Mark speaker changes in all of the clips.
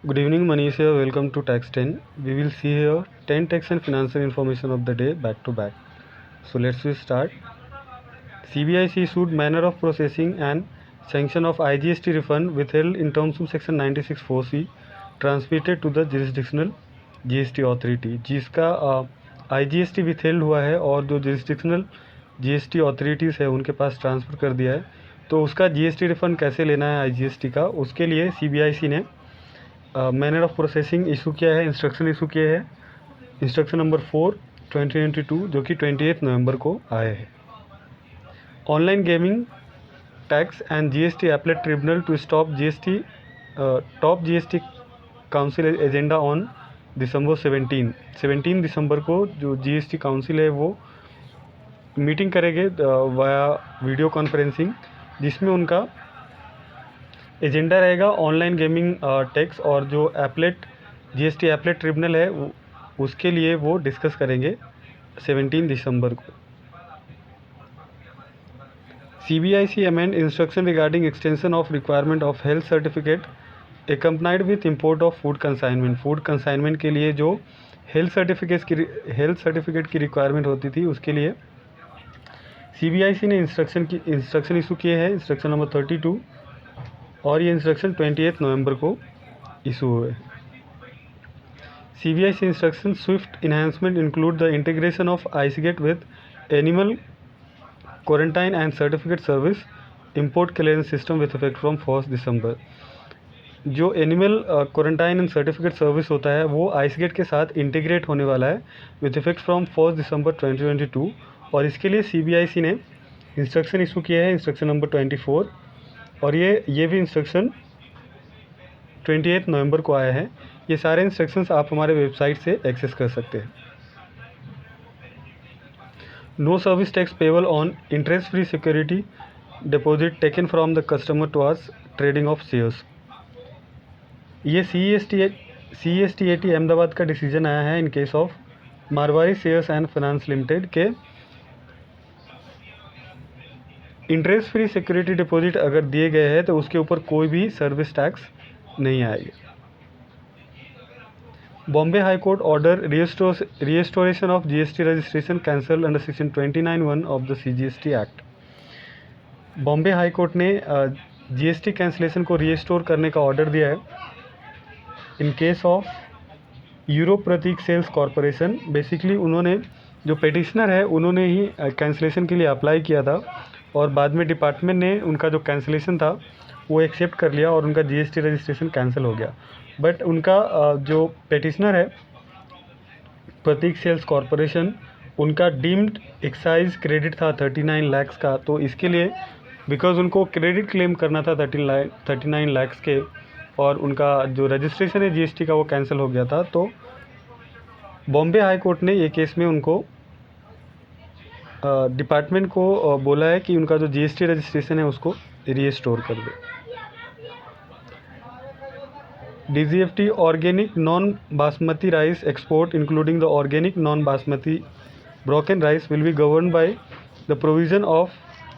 Speaker 1: Good evening, Manish here. Welcome to Tax 10. We will see here 10 tax and financial information of the day back to back. So let's start. CBIC issued manner of processing and sanction of IGST refund withheld in terms of section 96(4)(c) transmitted to the jurisdictional GST authority, जिसका IGST withheld हुआ है और जो jurisdictional GST authorities है उनके पास transfer कर दिया है, तो उसका GST रिफ़ंड कैसे लेना है IGST का, उसके लिए CBIC ने मैनर ऑफ प्रोसेसिंग इशू किया है, इंस्ट्रक्शन इशू किए हैं, इंस्ट्रक्शन नंबर 4/2022 जो कि 28 नवंबर को आए हैं. Online gaming tax and GST appellate tribunal to stop top GST council agenda on December 17 दिसंबर को जो GST काउंसिल है वो मीटिंग करेंगे वाया वीडियो कॉन्फ्रेंसिंग, जिसमें उनका एजेंडा रहेगा ऑनलाइन गेमिंग टैक्स और जो GST एपलेट ट्रिब्यूनल है उसके लिए वो डिस्कस करेंगे 17 दिसंबर को. CBIC amend instruction regarding extension of requirement of health certificate accompanied with import of food consignment. Food consignment के लिए जो हेल्थ सर्टिफिकेट की रिक्वायरमेंट होती थी उसके लिए CBIC ने इंस्ट्रक्शन इशू किए हैं, इंस्ट्रक्शन नंबर 32, और ये इंस्ट्रक्शन 28 नवंबर को इशू हुए. CBIC instruction Swift enhancement include the integration of ICEGATE with animal quarantine and certificate service import clearance system with effect from 1 दिसंबर. जो animal quarantine and certificate service होता है वो आइसगेट के साथ इंटीग्रेट होने वाला है विथ इफेक्ट फ्रॉम 1 दिसंबर 2022, और इसके लिए CBIC ने इंस्ट्रक्शन इशू किया है, इंस्ट्रक्शन नंबर 24, और ये भी इंस्ट्रक्शन 28 नवंबर को आया है. ये सारे इंस्ट्रक्शंस आप हमारे वेबसाइट से एक्सेस कर सकते हैं. No service tax payable on interest free security deposit taken from the customer towards trading of shares. ये CESTAT अहमदाबाद का डिसीजन आया है in case of Marwari shares and finance limited के इंटरेस्ट फ्री सिक्योरिटी डिपॉजिट अगर दिए गए हैं तो उसके ऊपर कोई भी सर्विस टैक्स नहीं आएगी. Bombay high court order restoration of GST registration cancel under section 29(1) of the CGST act. Bombay high court ने GST कैंसलेशन को रिस्टोर करने का ऑर्डर दिया है in case of Euro Prateek sales corporation. Basically उन्होंने जो पेटिशनर है उन्होंने ही कैंसलेशन के लिए अप्लाई किया था और बाद में डिपार्टमेंट ने उनका जो कैंसलेशन था वो एक्सेप्ट कर लिया और उनका GST रजिस्ट्रेशन कैंसिल हो गया. बट उनका जो पेटिशनर है प्रतीक सेल्स कॉरपोरेशन, उनका डीम्ड एक्साइज क्रेडिट था 39 लाख का, तो इसके लिए बिकॉज उनको क्रेडिट क्लेम करना था 39 लाख के और उनका जो रजिस्ट्रेशन है GST का वो कैंसिल हो गया था, तो बॉम्बे हाई कोर्ट ने ये केस में उनको डिपार्टमेंट को बोला है कि उनका जो GST रजिस्ट्रेशन है उसको रीस्टोर कर दे. DGFT organic non basmati rice export including the organic non basmati broken rice will be govern by the provision of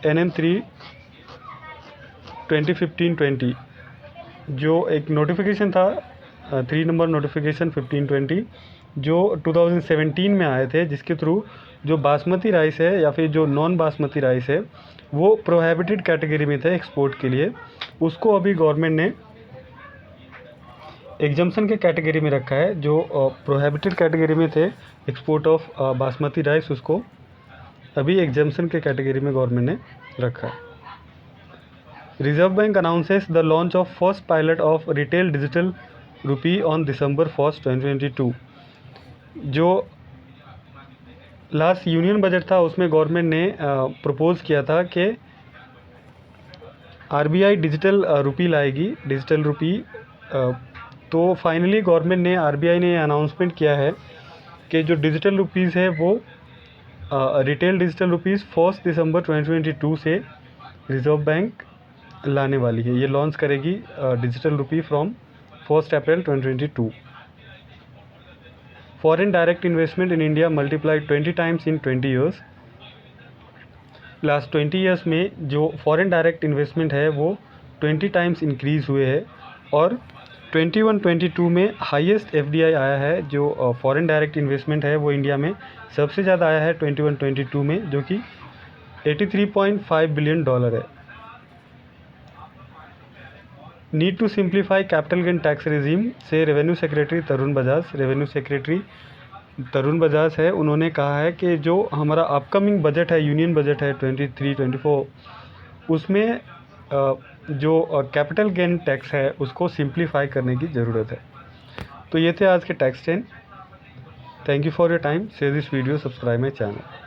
Speaker 1: NM 3 2015-20, जो एक नोटिफिकेशन था 3 नंबर नोटिफिकेशन 1520 जो 2017 में आए थे, जिसके थ्रू जो बासमती राइस है या फिर जो नॉन बासमती राइस है वो प्रोहिबिटेड कैटेगरी में थे एक्सपोर्ट के लिए, उसको अभी गवर्नमेंट ने एग्जम्पशन के कैटेगरी में रखा है. जो प्रोहिबिटेड कैटेगरी में थे एक्सपोर्ट ऑफ बासमती राइस, उसको अभी एग्जम्पशन के कैटेगरी में गवर्नमेंट ने रखा है. Reserve bank announces the launch of first pilot of retail digital rupee on December 1, 2022. जो लास्ट यूनियन बजट था उसमें गवर्नमेंट ने प्रपोज किया था कि RBI डिजिटल रुपी लाएगी, डिजिटल रुपी. तो फाइनली गवर्नमेंट ने RBI ने अनाउंसमेंट किया है कि जो डिजिटल रुपीज़ है वो रिटेल डिजिटल रुपीज़ 1 दिसंबर 2022 से रिजर्व बैंक लाने वाली है. ये लॉन्च करेगी digital rupee from 1 April 2022. Foreign direct investment in India multiplied 20 times in 20 years. Last 20 years में जो फॉरेन डायरेक्ट इन्वेस्टमेंट है वो 20 टाइम्स इंक्रीज़ हुए हैं और 21-22 में हाईएस्ट एफडीआई आया है, जो फॉरेन डायरेक्ट इन्वेस्टमेंट है वो इंडिया में सबसे ज़्यादा आया है 21-22 में, जो कि $83.5 बिलियन है। Need to simplify capital gain tax regime से रेवेन्यू सेक्रेटरी तरुण बजाज है, उन्होंने कहा है कि जो हमारा अपकमिंग बजट है, यूनियन बजट है 23-24, उसमें जो कैपिटल गेन टैक्स है उसको सिंप्लीफाई करने की ज़रूरत है। तो ये थे आज के tax 10। Thank you for your time. Share this video, subscribe my channel.